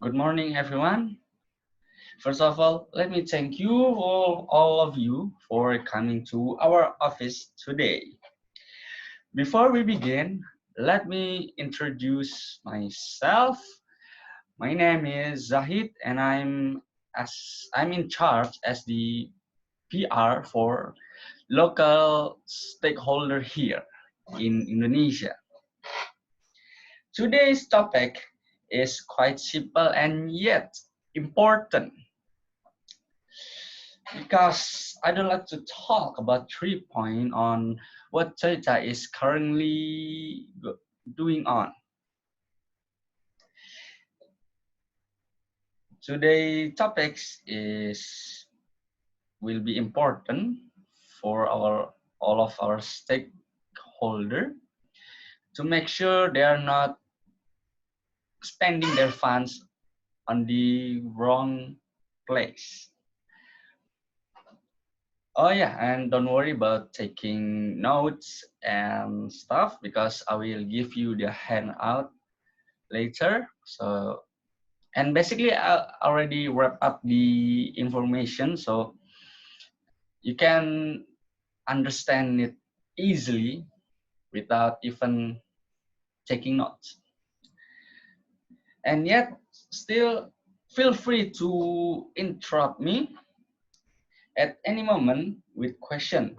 Good morning, everyone. First of all, let me thank you all of you for coming to our office today. Before we begin, let me introduce myself. My name is Zahid, and I'm in charge as the PR for local stakeholder here in Indonesia. Today's topic is quite simple and yet important because I don't like to talk about 3 point on what Toyota is currently doing on. Today topics is will be important for our all of our stakeholder to make sure they are not spending their funds on the wrong place. Oh yeah, and don't worry about taking notes and stuff because I will give you the handout later. So, and basically I already wrap up the information so you can understand it easily without even taking notes. And yet, still feel free to interrupt me at any moment with question.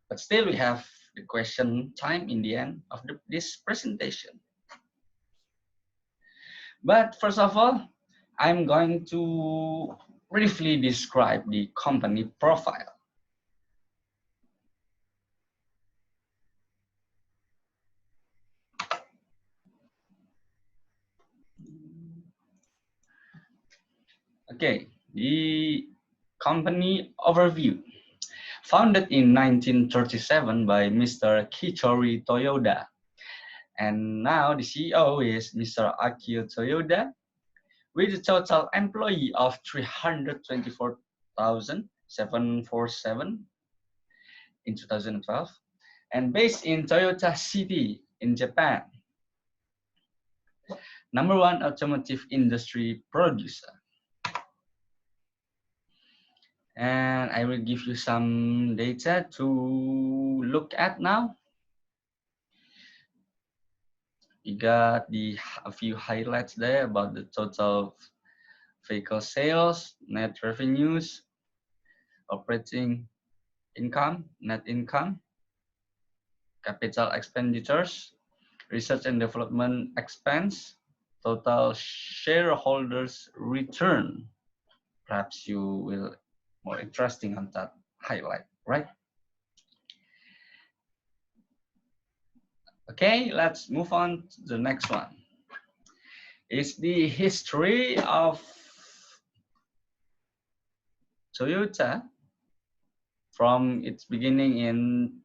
But still, we have the question time in the end of this presentation. But first of all, I'm going to briefly describe the company profile. Okay, the company overview. Founded in 1937 by Mr. Kichori Toyoda, and now the CEO is Mr. Akio Toyoda, with a total employee of 324,747 in 2012, and based in Toyota City in Japan, number one automotive industry producer. And I will give you some data to look at now. You got a few highlights there about the total vehicle sales, net revenues, operating income, net income, capital expenditures, research and development expense, total shareholders return. Perhaps you will more interesting on that highlight, right? Okay, let's move on to the next one. It's the history of Toyota from its beginning in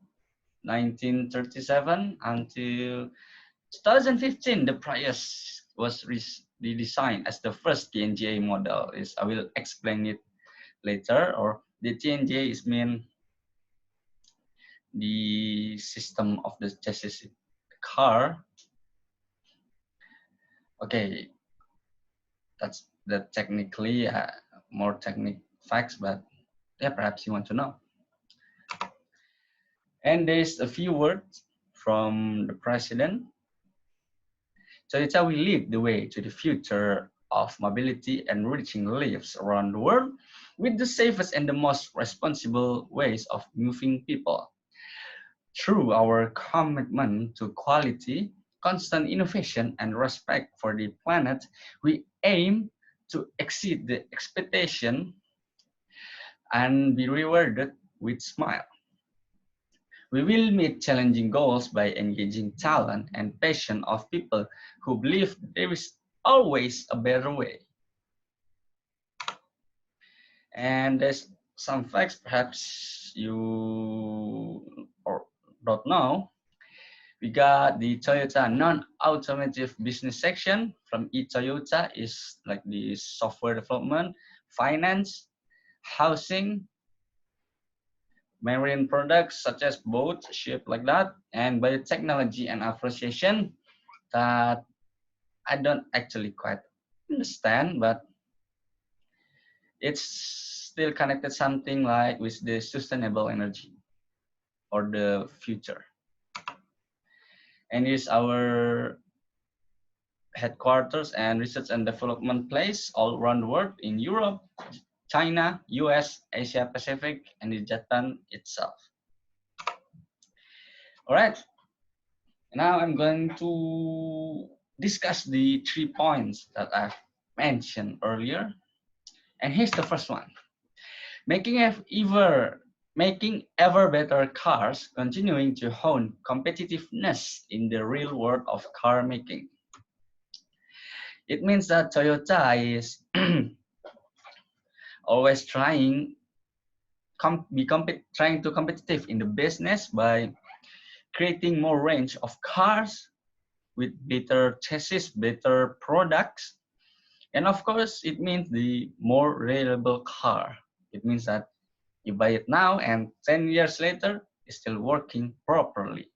1937 until 2015. The Prius was redesigned as the first TNGA model. I will explain it later. Or the TNGA is mean the system of the chassis car. Okay, that's the technically more technical facts, but yeah, perhaps you want to know. And there's a few words from the president. Toyota will lead the way to the future of mobility and reaching lives around the world with the safest and the most responsible ways of moving people. Through our commitment to quality, constant innovation, and respect for the planet, we aim to exceed the expectation and be rewarded with smile. We will meet challenging goals by engaging talent and passion of people who believe there is always a better way. And there's some facts perhaps you or don't know. We got the Toyota non-automotive business section from eToyota is like the software development, finance, housing, marine products such as boats, ship like that, and biotechnology and association that I don't actually quite understand, but it's still connected something like with the sustainable energy or the future. And is our headquarters and research and development place all around the world in Europe, China, US, Asia Pacific, and in Japan itself. All right, now I'm going to discuss the 3 points that I've mentioned earlier. And here's the first one. Making ever better cars, continuing to hone competitiveness in the real world of car making. It means that Toyota is always trying to competitive in the business by creating more range of cars with better chassis, better products, and of course it means the more reliable car. It means that you buy it now and 10 years later it's still working properly.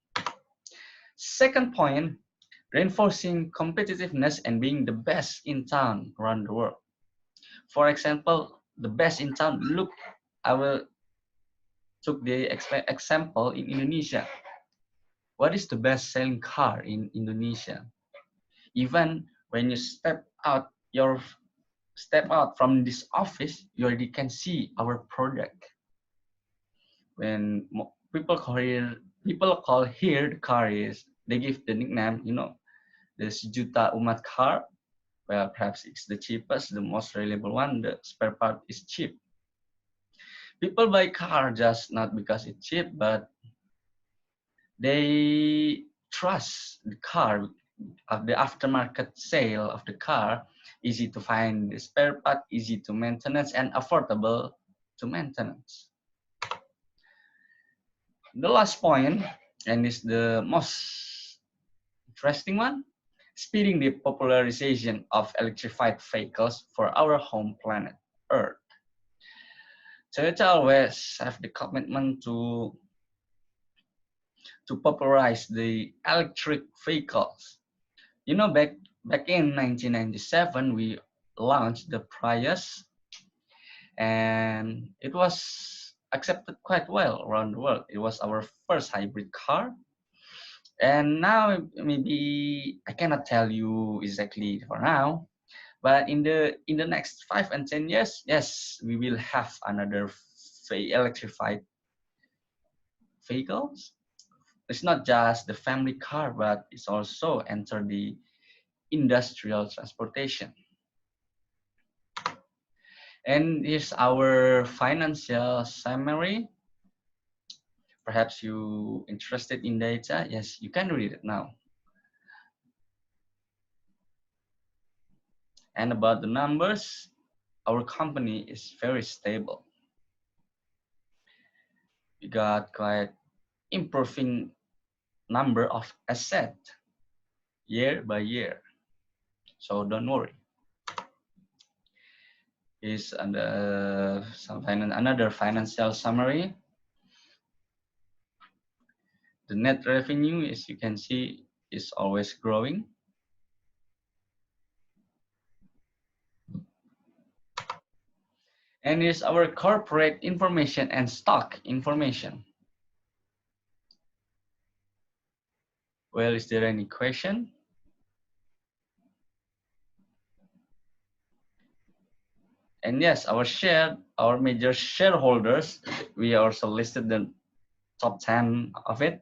Second point, reinforcing competitiveness and being the best in town around the world. For example, the best in town. Look, I will took the example in Indonesia. What is the best selling car in Indonesia? Even when you step out from this office, you already can see our product. When people call here the car is, they give the nickname, the sejuta umat car. Well, perhaps it's the cheapest, the most reliable one. The spare part is cheap. People buy car just not because it's cheap, but they trust the car, of the aftermarket sale of the car, easy to find the spare part, easy to maintenance, and affordable to maintenance. The last point, and is the most interesting one, speeding the popularization of electrified vehicles for our home planet, Earth. Toyota always have the commitment to popularize the electric vehicles. Back in 1997, we launched the Prius, and it was accepted quite well around the world. It was our first hybrid car. And now, maybe I cannot tell you exactly for now, but in the next 5 and 10 years, yes, we will have another electrified vehicles. It's not just the family car, but it's also enter the industrial transportation. And here's our financial summary. Perhaps you interested in data. Yes, you can read it now. And about the numbers, our company is very stable. We got quite improving number of asset year by year. So don't worry. Is another financial summary. The net revenue, as you can see, is always growing. And is our corporate information and stock information. Well, is there any question? And yes, our major shareholders, we also listed the top 10 of it.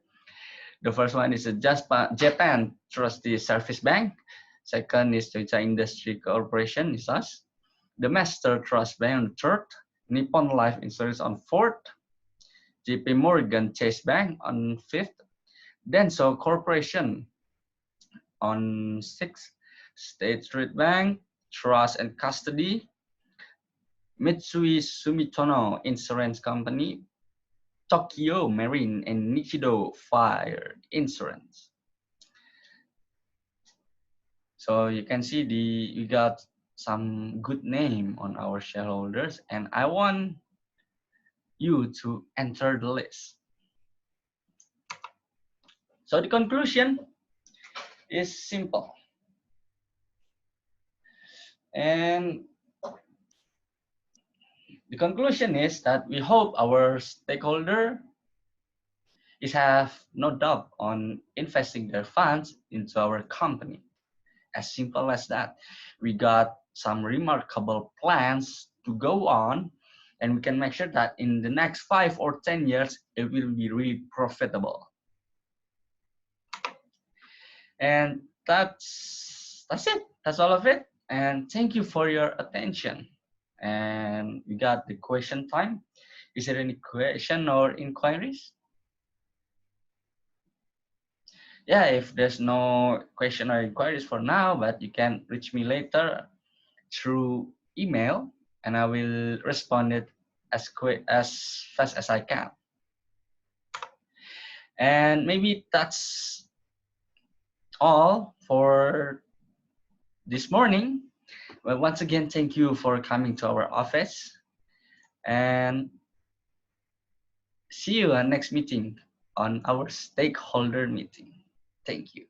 The first one is Japan Trustee Service Bank. Second is Toyota Industry Corporation, is us. The Master Trust Bank on the third. Nippon Life Insurance on fourth. JP Morgan Chase Bank on fifth. Denso Corporation on sixth. State Street Bank, Trust and Custody. Mitsui Sumitomo Insurance Company, Tokyo Marine, and Nichido Fire Insurance. So you can see we got some good name on our shareholders, and I want you to enter the list. So the conclusion is simple. And the conclusion is that we hope our stakeholder is have no doubt on investing their funds into our company. As simple as that. We got some remarkable plans to go on, and we can make sure that in the next 5 or 10 years, it will be really profitable. And that's it. That's all of it. And thank you for your attention. And we got the question time. Is there any question or inquiries? Yeah, if there's no question or inquiries for now, but you can reach me later through email, and I will respond it as fast as I can. And maybe that's all for this morning. Well, once again, thank you for coming to our office, and see you at next meeting on our stakeholder meeting. Thank you.